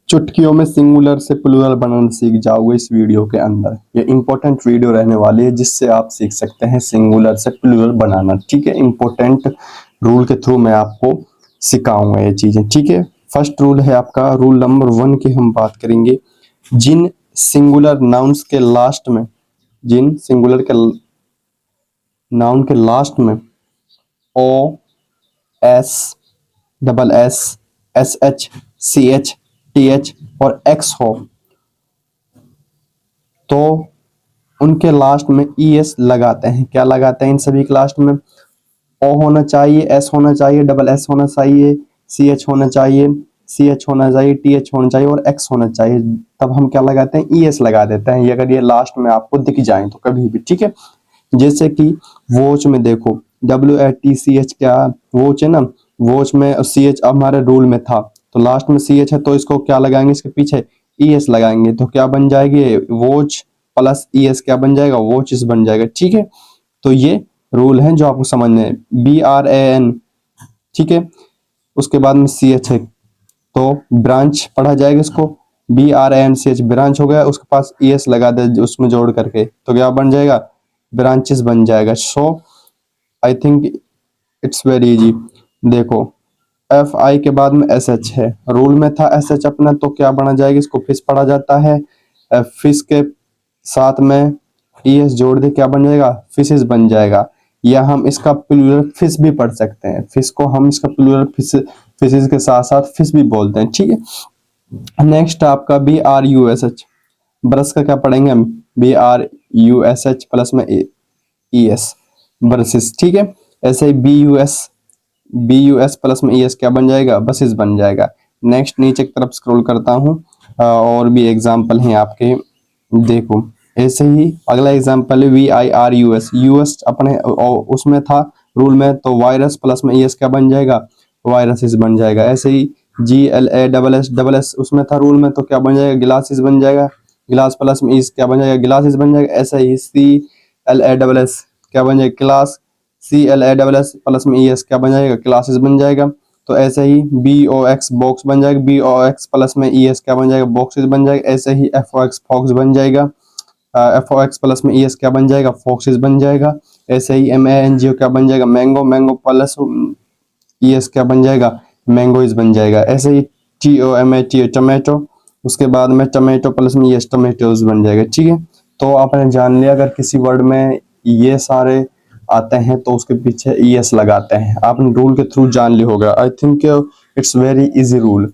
चुटकियों में सिंगुलर से प्लूरल बनाना सीख जाओगे इस वीडियो के अंदर। ये इंपॉर्टेंट वीडियो रहने वाली है जिससे आप सीख सकते हैं सिंगुलर से प्लूरल बनाना। ठीक है, इंपॉर्टेंट रूल के थ्रू मैं आपको सिखाऊंगा ये चीजें। ठीक है, फर्स्ट रूल है आपका, रूल नंबर 1 की हम बात करेंगे। जिन सिंगुलर नाउन्स के लास्ट में, जिन सिंगुलर के नाउन के लास्ट में O, S, double S, S H, C H, T H और एक्स हो तो उनके लास्ट में ई एस लगाते हैं। क्या लगाते हैं इन सभी के लास्ट में? ओ होना चाहिए, एस होना चाहिए, डबल एस होना चाहिए, सी एच होना चाहिए, सी एच होना चाहिए, टी एच होना चाहिए और एक्स होना चाहिए। तब हम क्या लगाते हैं? ई एस लगा देते हैं, अगर ये लास्ट में आपको दिख जाए तो कभी भी। ठीक है, जैसे कि वॉच में देखो, W A T C H, क्या वॉच है ना, वॉच में सी एच हमारे रूल में था तो लास्ट में सी एच है तो इसको क्या लगाएंगे? इसके पीछे ई एस लगाएंगे तो क्या बन जाएगी? वॉच प्लस ई एस क्या बन जाएगा? वॉचेस बन जाएगा। ठीक है, तो ये रूल है जो आपको समझने हैं। बी आर ए एन, ठीक है, उसके बाद में सी एच है तो ब्रांच पढ़ा जाएगा इसको। B R A N C H branch हो गया, उसके पास ई एस लगा दे उसमें जोड़ करके तो क्या बन जाएगा? ब्रांचेस बन जाएगा। So I think it's very easy. देखो, एफ आई के बाद में एस एच है, रूल में था एस एच अपना तो क्या बना जाएगा? इसको फिश पढ़ा जाता है। फिश के साथ में ई एस जोड़ दे क्या बन जाएगा? फिशेस बन जाएगा। या हम इसका प्लूरल फिश भी पढ़ सकते हैं, फिश को हम इसका प्लूरल फिश, फिशेस के साथ साथ फिश भी बोलते हैं। ठीक है, नेक्स्ट आपका B R U S H, brush का क्या पढ़ेंगे हम? B R U S H plus में ई एस, ब्रशेस। ठीक है, ऐसे ही बी यू एस प्लस में ई एस क्या बन जाएगा? बसेस बन जाएगा। नेक्स्ट नीचे की तरफ स्क्रॉल करता हूँ, और भी एग्जाम्पल हैं आपके। देखो, ऐसे ही अगला एग्जाम्पल है V I R U S, यूएस अपने उसमें था रूल में तो वायरस प्लस में ई एस क्या बन जाएगा? वायरसेस बन जाएगा। ऐसे ही G L A double S उसमें था रूल में तो क्या बन जाएगा? ग्लासेस बन जाएगा। ग्लास प्लस में इस क्या बन जाएगा? ग्लासेस बन जाएगा। ऐसे ही C L A double S क्या बन जाएगा? Class. C L A double S plus में ई एस क्या बन जाएगा? क्लासेस बन जाएगा। तो ऐसे ही बी ओ एक्स बॉक्स बन जाएगा, बी ओ एक्स प्लस में ई एस क्या बन जाएगा? बॉक्सेस बन जाएगा। ऐसे ही एफ ओ एक्स फॉक्स बन जाएगा, एफ ओ एक्स प्लस में ई एस क्या बन जाएगा? फॉक्सेस बन जाएगा। ऐसे ही एम ए एन जी ओ क्या बन जाएगा? Mango, mango plus E S क्या बन जाएगा? मैंगोज बन जाएगा। ऐसे ही T O M A T tomato, उसके बाद में टोमेटो प्लस में ई एस टोमेटोज बन जाएगा। ठीक है, तो आपने जान लिया अगर किसी वर्ड में ये सारे आते हैं तो उसके पीछे ई एस लगाते हैं। आपने रूल के थ्रू जान लिया होगा। आई think it's very easy rule.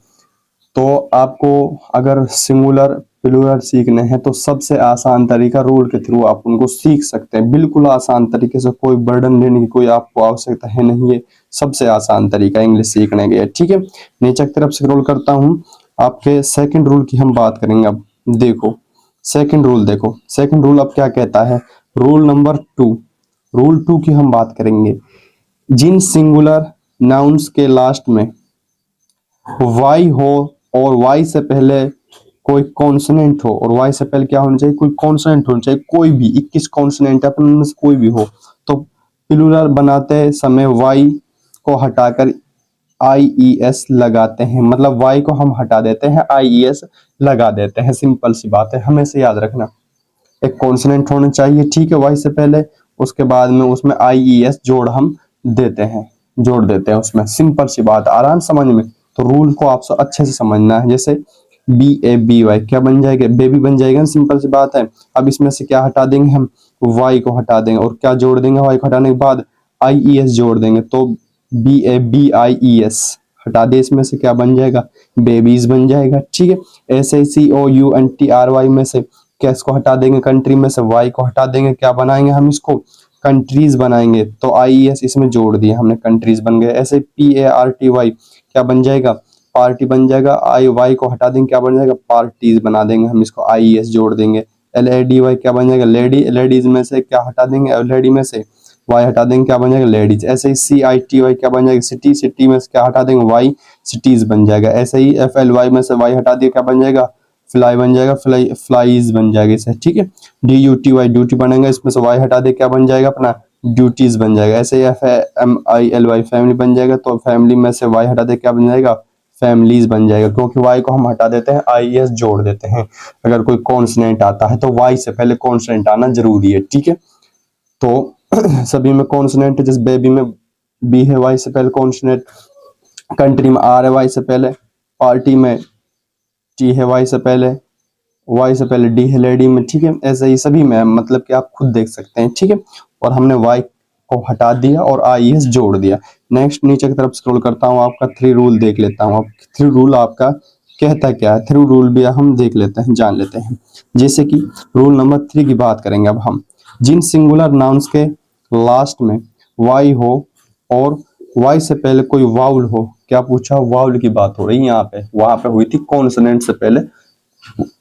तो आपको अगर सिंगुलर प्लूरल सीखने हैं तो सबसे आसान तरीका रूल के थ्रू आप उनको सीख सकते हैं, बिल्कुल आसान तरीके से, कोई बर्डन लेने की कोई आपको आवश्यकता है नहीं। है सबसे आसान तरीका इंग्लिश सीखने के। ठीक है, नीचे की तरफ स्क्रॉल करता हूँ, आपके सेकंड रूल की हम बात करेंगे। अब देखो सेकंड रूल, देखो सेकंड रूल अब क्या कहता है। रूल नंबर 2, रूल 2 की हम बात करेंगे। जिन सिंगुलर नाउन्स के लास्ट में वाई हो और वाई से पहले कोई कॉन्सोनेंट हो, और वाई से पहले क्या होना चाहिए? कोई कॉन्सोनेंट होना चाहिए, कोई भी 21 कॉन्सोनेंट है अपन में से कोई भी हो तो प्लूरल बनाते समय वाई को हटाकर आई ई एस लगाते हैं। मतलब वाई को हम हटा देते हैं, आई ई एस लगा देते हैं। सिंपल सी बात है, हमेशा याद रखना। एक कॉन्सोनेंट होना चाहिए, ठीक है, वाई से पहले, उसके बाद में उसमें आई ई एस जोड़ हम देते हैं, जोड़ देते हैं उसमें। सिंपल सी बात, आराम समझ में। तो रूल को आपसे अच्छे से समझना है। जैसे बी ए बी वाई क्या बन जाएगा? बेबी बन जाएगा, सिंपल सी बात है। अब इसमें से क्या हटा देंगे हम? वाई को हटा देंगे, और क्या जोड़ देंगे? वाई को हटाने के बाद आई ई एस जोड़ देंगे तो B A B I E S हटा दे, इसमें से क्या बन जाएगा? बेबीज बन जाएगा। ठीक है, ऐसे ही C O U N T R Y में से कैस को हटा देंगे, कंट्री में से वाई को हटा देंगे, क्या बनाएंगे हम? इसको कंट्रीज बनाएंगे तो आई ई एस इसमें जोड़ दिए हमने, कंट्रीज बन गए। ऐसे P A R T Y क्या बन जाएगा? पार्टी बन जाएगा। आई वाई को हटा देंगे, क्या बन जाएगा? पार्टीज बना देंगे हम, इसको आई ई एस जोड़ देंगे। एल ए डी वाई क्या बन जाएगा? लेडी, लेडीज में से क्या हटा देंगे? लेडी में से वाई हटा देंगे, क्या बन जाएगा? लेडीज। ऐसे ही सी आई टी वाई क्या बन जाएगा? सिटी, सिटी में से क्या हटा देंगे? वाई, सिटीज बन जाएगा। ऐसे ही एफ एल वाई में से वाई हटा दिया, क्या बन जाएगा? फ्लाई बन जाएगा, फ्लाई, फ्लाईज बन जाएगा इसे। ठीक है, D U T Y duty बनेगा, इसमें से वाई हटा दे, क्या बन जाएगा? अपना ड्यूटीज बन जाएगा। ऐसे F M I L Y family बन जाएगा, तो फैमिली में से वाई हटा दे, क्या बन जाएगा? फैमिलीज बन जाएगा, क्योंकि वाई को हम हटा देते हैं, IES जोड़ देते हैं। अगर कोई कॉन्सोनेंट आता है तो वाई से पहले कॉन्सोनेंट आना जरूरी है, ठीक है। तो सभी में कॉन्सोनेंट है, जैसे बेबी में बी है वाई से पहले कॉन्सोनेंट, कंट्री में आर है वाई से पहले, पार्टी में टी है वाई से पहले, वाई से पहले डी है लेडी में, ठीक है। ऐसे ही सभी में, मतलब कि आप खुद देख सकते हैं, ठीक है। और हमने वाई को हटा दिया और IES जोड़ दिया। नेक्स्ट नीचे की तरफ स्क्रॉल करता हूँ, आपका 3 रूल देख लेता हूँ। अब 3 रूल आपका कहता क्या है, 3 रूल भी हम देख लेते हैं, जान लेते हैं। जैसे कि रूल नंबर 3 की बात करेंगे अब हम, जिन सिंगुलर नाउन्स के लास्ट में वाई हो और वाई से पहले कोई वाउल हो, क्या पूछा, वाउल की बात हो रही है यहाँ पे, वहां पे हुई थी कॉन्सोनेंट से पहले,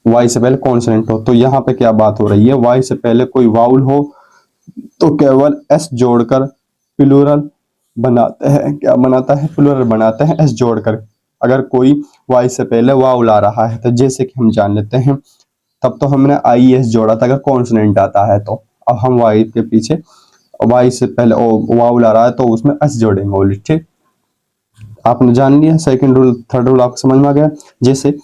वाई से पहले कॉन्सोनेंट हो, तो यहाँ पे क्या बात हो रही है, वाई से पहले कोई वाउल हो तो केवल एस जोड़कर प्लूरल बनाते हैं, क्या बनाता है, प्लूरल बनाते हैं एस जोड़कर। अगर कोई वाई से पहले वाउल आ रहा है, तो जैसे कि हम जान लेते हैं, तब तो हमने IES जोड़ा था अगर कॉन्सोनेंट आता है तो। अब हम वाई के पीछे वाई से पहले वाउल आ रहा है तो उसमें एस जोड़ेंगे ओनली, ठीक। आपने जान लिया सेकंड रूल, थर्ड रूल आपको समझ में आ गया। जैसे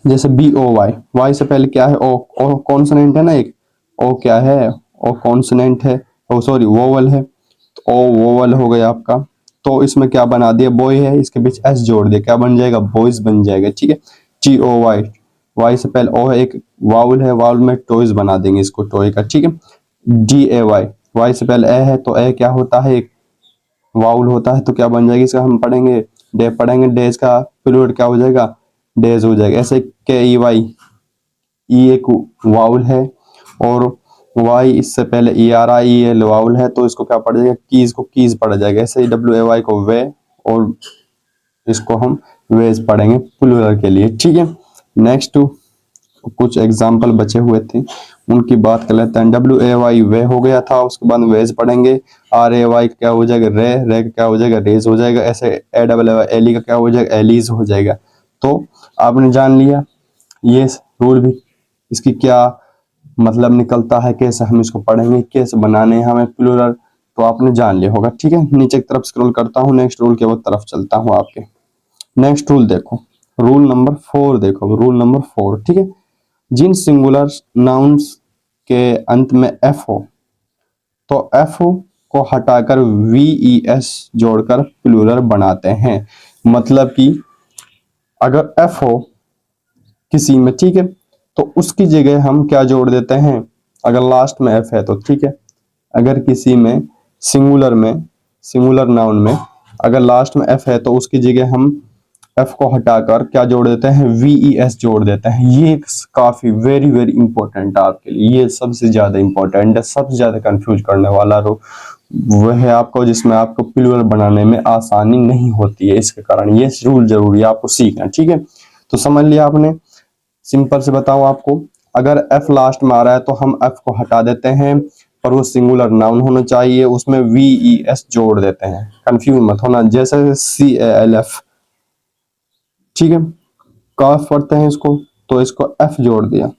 जैसे BOY, वाई से पहले क्या है, ओ कॉन्सोनेंट है ना एक, ओ क्या है, ओ कॉन्सोनेंट है, ओ सॉरी वोवल है, तो ओ वोवल हो गया आपका। तो इसमें क्या बना दिया, बॉय है, इसके बीच एस जोड़ दिया, क्या बन जाएगा, बॉयज बन जाएगा, ठीक है। TOY, वाई से पहले ओ है, एक वाउल है, वाउल में टॉयज बना देंगे इसको, टॉय का, ठीक है। DAY, वाई से पहले ए है तो ए क्या होता है, एक वाउल होता है, तो क्या बन जाएगी, इसका हम पढ़ेंगे डे, पढ़ेंगे डेज का प्लूरल क्या हो जाएगा, डेज हो जाएगा। ऐसे KEY, ई एक वाउल है और वाई इससे पहले ERIEL वाउल है, तो इसको क्या पड़ जाएगा, कीज को कीज पड़ जाएगा। ऐसे ही WAY को वे, और इसको हम वेज पढ़ेंगे प्लूरल के लिए, ठीक है। नेक्स्ट कुछ एग्जाम्पल बचे हुए थे, उनकी बात कर लेते हैं। WAY वे हो गया था, उसके बाद वेज पढ़ेंगे। RAY क्या हो जाएगा, रे, रे क्या हो जाएगा, रेज हो जाएगा। ऐसे AWY एली का क्या हो जाएगा, एलीज हो जाएगा। तो आपने जान लिया ये रूल भी, इसकी क्या मतलब निकलता है, कैसे हम इसको पढ़ेंगे, कैसे बनाने हैं हमें प्लूरल, तो आपने जान लिया होगा, ठीक है। नीचे की तरफ स्क्रॉल करता हूँ, नेक्स्ट रूल के वो तरफ चलता हूँ आपके। नेक्स्ट रूल देखो, रूल नंबर 4 देखो, रूल नंबर 4, ठीक है। जिन सिंगुलर नाउन्स के अंत में एफ हो, तो एफ को हटाकर VES जोड़कर प्लूरल बनाते हैं। मतलब कि अगर एफ हो किसी में, ठीक है, तो उसकी जगह हम क्या जोड़ देते हैं, अगर लास्ट में एफ है तो, ठीक है। अगर किसी में सिंगुलर में, सिंगुलर नाउन में अगर लास्ट में एफ है तो उसकी जगह हम एफ को हटाकर क्या जोड़ देते हैं, VES जोड़ देते हैं। ये काफी वेरी वेरी इंपॉर्टेंट है आपके लिए, ये सबसे ज्यादा इंपॉर्टेंट है, सबसे ज्यादा कंफ्यूज करने वाला रो वह है आपको, जिसमें आपको प्लूरल बनाने में आसानी नहीं होती है। इसके कारण ये रूल जरूरी है आपको सीखना, ठीक है। तो समझ लिया आपने। सिंपल से बताऊं आपको, अगर एफ लास्ट में आ रहा है तो हम एफ को हटा देते हैं, पर वो सिंगुलर नाउन होना चाहिए, उसमें VES जोड़ देते हैं, कंफ्यूज मत होना। जैसे CALF, ठीक है, काफ पढ़ते हैं इसको, तो इसको एफ जोड़ दिया,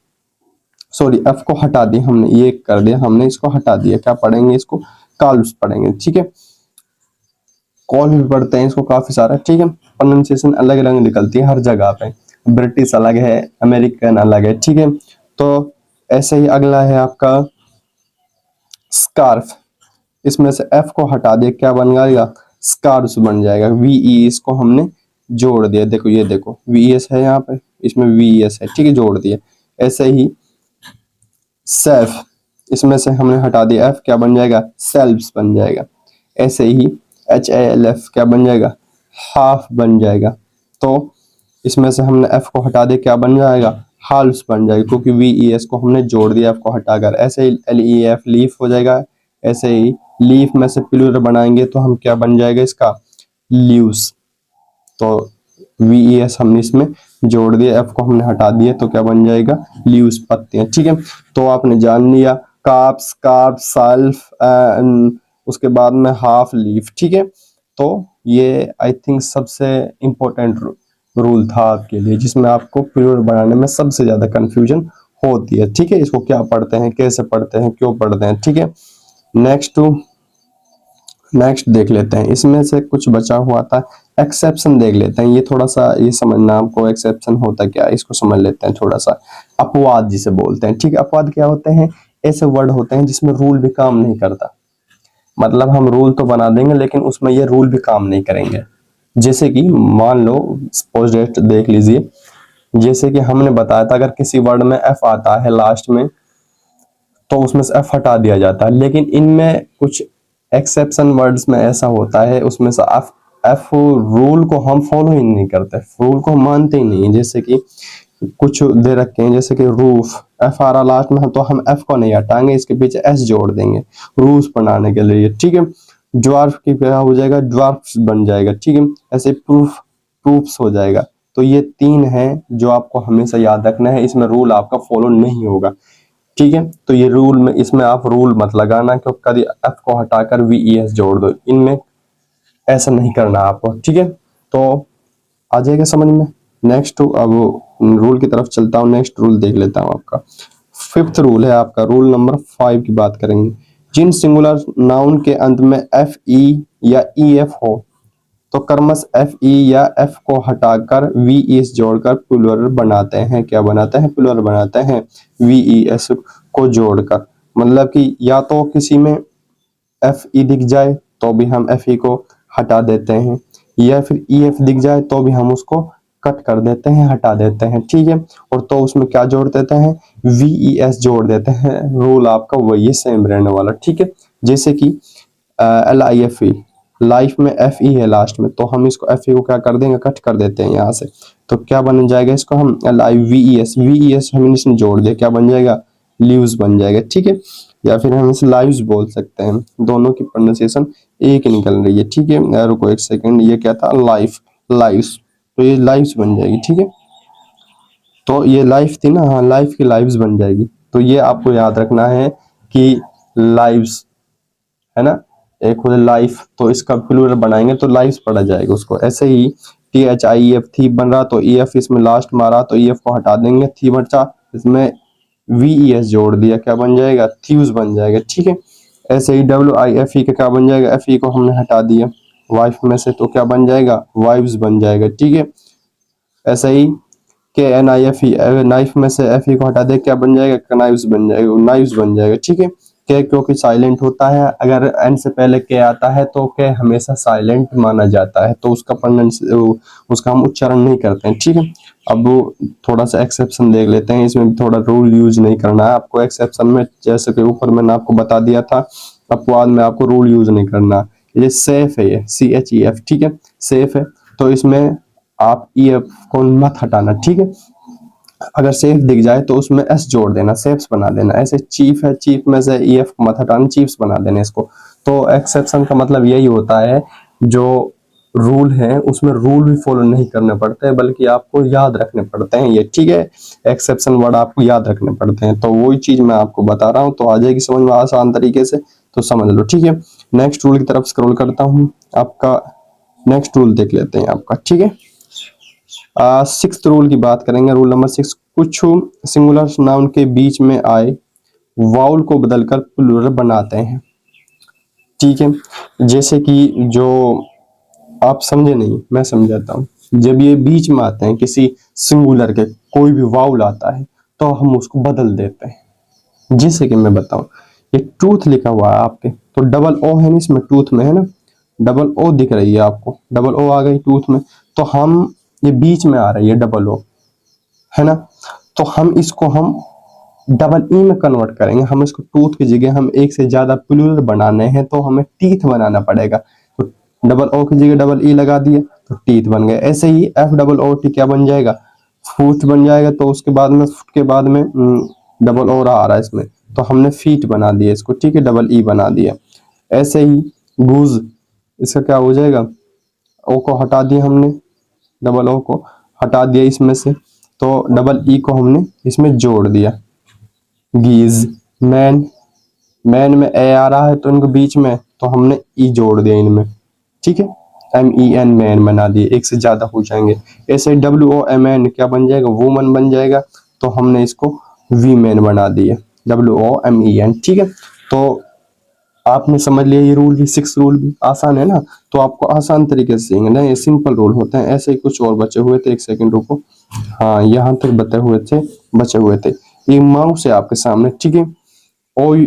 सॉरी एफ को हटा दिया हमने, ये कर दिया हमने, इसको हटा दिया, क्या पढ़ेंगे, इसको काल्व्स पढ़ेंगे, ठीक है। कॉल भी पढ़ते हैं इसको काफी सारा, ठीक है। प्रोनाउंसिएशन अलग अलग निकलती है हर जगह पे, ब्रिटिश अलग है, अमेरिकन अलग है, ठीक है। तो ऐसे ही अगला है आपका स्कार्फ, इसमें से एफ को हटा दिया, क्या बन जाएगा, स्कार्फ बन जाएगा। VE इसको हमने जोड़ दिया, देखो ये देखो VES है यहाँ पे, इसमें VES है, ठीक है, जोड़ दिया। ऐसे ही सेल्फ, इसमें से हमने हटा दिया एफ, क्या बन जाएगा, सेल्फ्स बन जाएगा। ऐसे ही HALF क्या बन जाएगा, हाफ बन जाएगा। तो इसमें से हमने एफ को हटा दिया, क्या बन जाएगा, हाल्फ्स बन जाएगा, क्योंकि VES को हमने जोड़ दिया एफ को हटाकर। ऐसे ही LEAF लीफ हो जाएगा। ऐसे ही लीफ में से प्लूरल बनाएंगे तो हम क्या बन जाएगा इसका, लीव्स। तो VES हमने इसमें जोड़ दिया, एफ को हमने हटा दिया, तो क्या बन जाएगा, लीव्स, पत्तियां, ठीक है। तो आपने जान लिया कार्प्स, कार्प, सेल्फ, उसके बाद में हाफ लीफ, ठीक है। तो ये आई थिंक सबसे इंपॉर्टेंट रूल था आपके लिए, जिसमें आपको प्लूरल बनाने में सबसे ज्यादा कंफ्यूजन होती है, ठीक है। इसको क्या पढ़ते हैं, कैसे पढ़ते हैं, क्यों पढ़ते हैं, ठीक है। नेक्स्ट देख लेते हैं, इसमें से कुछ बचा हुआ था एक्सेप्शन देख लेते हैं, ये थोड़ा सा ये समझना आपको, एक्सेप्शन होता क्या है इसको समझ लेते हैं थोड़ा सा। अपवाद जिसे बोलते हैं, ठीक है। अपवाद क्या होते हैं? ऐसे वर्ड होते हैं जिसमें रूल भी काम नहीं करता, मतलब हम रूल तो बना देंगे लेकिन उसमें ये रूल भी काम नहीं करेंगे। जैसे कि मान लो, सपोज डेट देख लीजिए, जैसे कि हमने बताया था अगर किसी वर्ड में एफ आता है लास्ट में तो उसमें से एफ हटा दिया जाता है, लेकिन इनमें कुछ एक्सेप्शन वर्ड्स में ऐसा होता है उसमें से एफ एफ रूल को हम फॉलो ही नहीं करते, रूल को हम मानते ही नहीं है। जैसे कि कुछ दे रखे हैं, जैसे कि रूफ, एफ आ रहा लास्ट में तो हम एफ को नहीं हटाएंगे, इसके पीछे एस जोड़ देंगे रूफ बनाने के लिए, ठीक है। ड्वार्फ की क्या हो जाएगा? ड्वार्फ्स बन जाएगा, ठीक है। ऐसे प्रूफ, प्रूफ्स हो जाएगा। तो ये तीन हैं जो आपको हमेशा याद रखना है, इसमें रूल आपका फॉलो नहीं होगा, ठीक है। तो ये रूल में, इसमें आप रूल मत लगाना क्योंकि कभी एफ को हटाकर वीईएस जोड़ दो, इनमें ऐसा नहीं करना आपको, ठीक है। तो आ जाएगा समझ में। नेक्स्ट अब रूल की तरफ चलता हूँ, नेक्स्ट रूल देख लेता हूँ आपका। फिफ्थ रूल है आपका, रूल नंबर 5 की बात करेंगे। जिन सिंगुलर नाउन के अंत में एफ ई या ई एफ हो तो कर्मश एफ ई या एफ को हटाकर वी एस जोड़कर प्लूरल बनाते हैं। क्या बनाते हैं? प्लूरल बनाते हैं वी ई एस को जोड़कर। मतलब कि या तो किसी में एफ ई दिख जाए तो भी हम एफ ई को हटा देते हैं, या फिर ई एफ दिख जाए तो भी हम उसको कट कर देते हैं, हटा देते हैं, ठीक है। और तो उसमें क्या जोड़ देते हैं? वी ई एस जोड़ देते हैं। रूल आपका वही है, सेम रहने वाला, ठीक है। जैसे कि L I F E, life में एफ ई है लास्ट में तो हम इसको एफ ई को क्या कर देंगे? कट कर देते हैं यहाँ से। तो क्या बन जाएगा? इसको हम L I V E S हमने इसमें जोड़ दिया, क्या बन जाएगा? ल्यूज बन जाएगा, ठीक है। या फिर हम इसे लाइव्स बोल सकते हैं, दोनों की प्रोनाउंसिएशन एक निकल रही है, ठीक है। रुको एक सेकंड, ये क्या था? लाइफ, लाइव्स, तो ये लाइव्स बन जाएगी, ठीक है। तो ये लाइफ थी ना, हाँ, लाइफ की लाइव्स बन जाएगी। तो ये आपको याद रखना है कि लाइव्स है ना, एक हो लाइफ, तो इसका प्लूरल बनाएंगे तो लाइव्स पढ़ा जाएगा उसको। ऐसे ही टी एच आई एफ थी बन रहा तो ई एफ इसमें लास्ट मारा तो ई एफ को हटा देंगे, थी बचा, इसमें वी ई एस जोड़ दिया, क्या बन जाएगा? थ्यूज बन जाएगा, ठीक है। ऐसे ही डब्ल्यू आई एफ ई का क्या बन जाएगा? एफ ई को हमने हटा दिया वाइफ में से तो क्या बन जाएगा? वाइव्स बन जाएगा, ठीक है। ऐसे ही K N I F E, knife में से एफ ई को हटा दे, क्या बन जाएगा? कनाइव्स बन जाएगा, नाइव्स बन जाएगा, ठीक है। के क्योंकि साइलेंट होता है, अगर एन से पहले के आता है तो के हमेशा साइलेंट माना जाता है, तो उसका उसका हम उच्चारण नहीं करते हैं, ठीक है। अब थोड़ा सा एक्सेप्शन देख लेते हैं, इसमें थोड़ा रूल यूज नहीं करना है आपको एक्सेप्शन में, जैसे कि ऊपर मैंने आपको बता दिया था। अपवाद में आपको रूल यूज नहीं करना। ये सेफ है, ये सी एच ई एफ, ठीक है, सेफ है। तो इसमें आप ई एफ को मत हटाना, ठीक है। अगर सेफ दिख जाए तो उसमें एस जोड़ देना, सेफ्स बना देना। ऐसे चीफ है, चीफ में से ई एफ मत हटाना, चीफ्स बना देना इसको। तो एक्सेप्शन का मतलब यही होता है, जो रूल है उसमें रूल भी फॉलो नहीं करने पड़ते हैं बल्कि आपको याद रखने पड़ते हैं, ये ठीक है। एक्सेप्शन वर्ड आपको याद रखने पड़ते हैं, तो वही चीज मैं आपको बता रहा हूँ, तो आ जाएगी समझ में आसान तरीके से, तो समझ लो, ठीक है। नेक्स्ट रूल की तरफ स्क्रॉल करता हूँ, आपका नेक्स्ट रूल देख लेते हैं आपका, ठीक है। सिक्स्थ रूल की बात करेंगे, रूल नंबर 6। कुछ सिंगुलर नाउन के बीच में आए वाउल को बदलकर प्लूरल बनाते हैं, ठीक है। जैसे कि जो आप समझे नहीं, मैं समझाता हूँ। जब ये बीच में आते हैं किसी सिंगुलर के, कोई भी वाउल आता है तो हम उसको बदल देते हैं। जैसे कि मैं बताऊं, ये टूथ लिखा हुआ है आपके, तो डबल ओ है ना इसमें, टूथ में है ना, डबल ओ दिख रही है आपको, डबल ओ आ गई टूथ में, तो हम ये बीच में आ रही है डबल ओ, है ना, तो हम इसको हम डबल ई में कन्वर्ट करेंगे। हम इसको टूथ की जगह हम एक से ज्यादा प्लूरल बनाने हैं तो हमें टीथ बनाना पड़ेगा, तो डबल ओ की जगह डबल ई लगा दिया तो टीथ बन गए। ऐसे ही एफ डबल ओ टी क्या बन जाएगा? फूट बन जाएगा। तो उसके बाद में फुट के बाद में डबल ओ आ रहा है इसमें, तो हमने फीट बना दिया इसको, ठीक है, डबल ई बना दिया। ऐसे ही गूज, इसका क्या हो जाएगा? ओ को हटा दिया हमने, डबल ओ को हटा दिया इसमें से, तो डबल ई को हमने इसमें जोड़ दिया। गीज, मैन, मैन में ए आ रहा है तो इनको बीच में, तो हमने ई जोड़ दिया इनमें, ठीक है, एम ई एन, मैन बना दिए, एक से ज्यादा हो जाएंगे। ऐसे डब्ल्यू ओ एम एन क्या बन जाएगा? वुमन बन जाएगा, तो हमने इसको वी मैन बना दिए, W O M E N, ठीक है। तो आपने समझ लिया ये रूल भी, 6 रूल भी आसान है ना, तो आपको आसान तरीके से सीखेंगे ना, ये सिंपल रूल होते हैं। ऐसे ही कुछ और बचे हुए थे, एक सेकंड रुको। हाँ, यहाँ तक बचे हुए थे। ये माउस है आपके सामने, ठीक है। और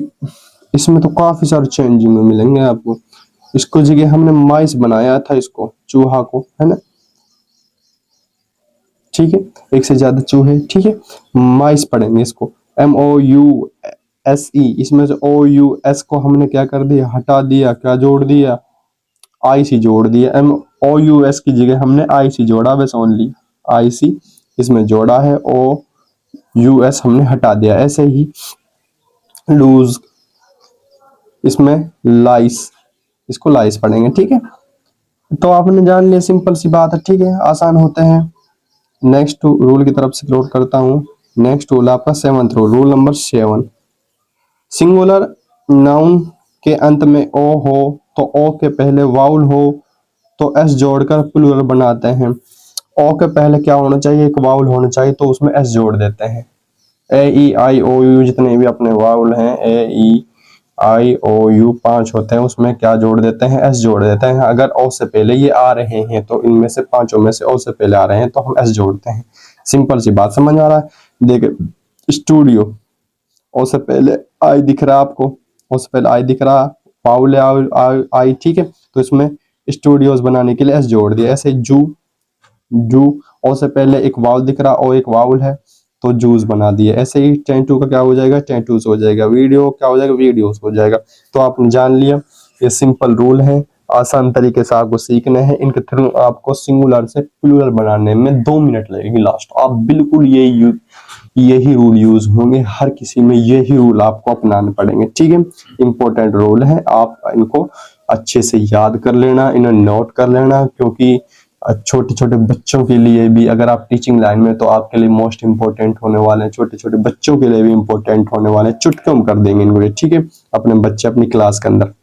इसमें तो काफी सारे चेंजिंग मिलेंगे आपको। इसको जगह हमने माइस बनाया था, इसको चूहा को, है ना, ठीक है। एक से ज्यादा चूहे, ठीक है, माइस पढ़ेंगे इसको। MOUSE, इसमें से OUS को हमने क्या कर दिया, हटा दिया, क्या जोड़ दिया, IC जोड़ दिया। MOUS की जगह हमने IC जोड़ा, बस ओनली IC इसमें जोड़ा है, OUS हमने हटा दिया। ऐसे ही लूज, इसमें लाइस, इसको लाइस पढ़ेंगे, ठीक है। तो आपने जान लिया, सिंपल सी बात है, ठीक है, आसान होते हैं। नेक्स्ट रूल की तरफ से लोड करता हूँ। नेक्स्ट रूल आपका 7th rule, rule number 7। Singular noun के अंत में ओ हो तो ओ के पहले वाउल हो तो एस जोड़कर प्लूरल बनाते हैं। ओ के पहले क्या होना चाहिए, एक वाउल होना चाहिए, तो उसमें एस जोड़ देते हैं। A E I O U जितने भी अपने वाउल हैं, AEIOU 5 होते हैं, उसमें क्या जोड़ देते हैं, एस जोड़ देते हैं। अगर ओ से पहले ये आ रहे हैं तो इनमें से पांचों में से ओ से पहले आ रहे हैं तो हम एस जोड़ते हैं। सिंपल सी बात, समझ आ रहा है। देखिए, स्टूडियो, ओ से पहले आई दिख रहा है आपको, ओ से पहले आई दिख रहा, वाउल है आई, ठीक है, तो इसमें स्टूडियोज बनाने के लिए एस जोड़ दिया। ऐसे जू, जू, ओ से पहले एक वाउल दिख रहा, ओ एक वाउल है, तो जूस बना दिए। ऐसे ही टैटू का क्या हो जाएगा, टैटूस हो जाएगा। वीडियो क्या हो जाएगा, वीडियोस हो जाएगा। तो आपने जान लिया, ये सिंपल रूल है, आसान तरीके से आपको सीखने हैं। इनके थ्रू आपको सिंगुलर से प्लूरल बनाने में 2 मिनट लगेगी लास्ट। आप बिल्कुल यही रूल यूज होंगे, हर किसी में यही रूल आपको अपनाने पड़ेंगे, ठीक है। इंपॉर्टेंट रूल है, आप इनको अच्छे से याद कर लेना, इन्हें नोट कर लेना, क्योंकि छोटे छोटे बच्चों के लिए भी, अगर आप टीचिंग लाइन में, तो आपके लिए मोस्ट इंपॉर्टेंट होने वाले हैं। छोटे छोटे बच्चों के लिए भी इंपॉर्टेंट होने वाले हैं, चुटकी में कर देंगे इनको, ठीक है, अपने बच्चे अपनी क्लास के अंदर।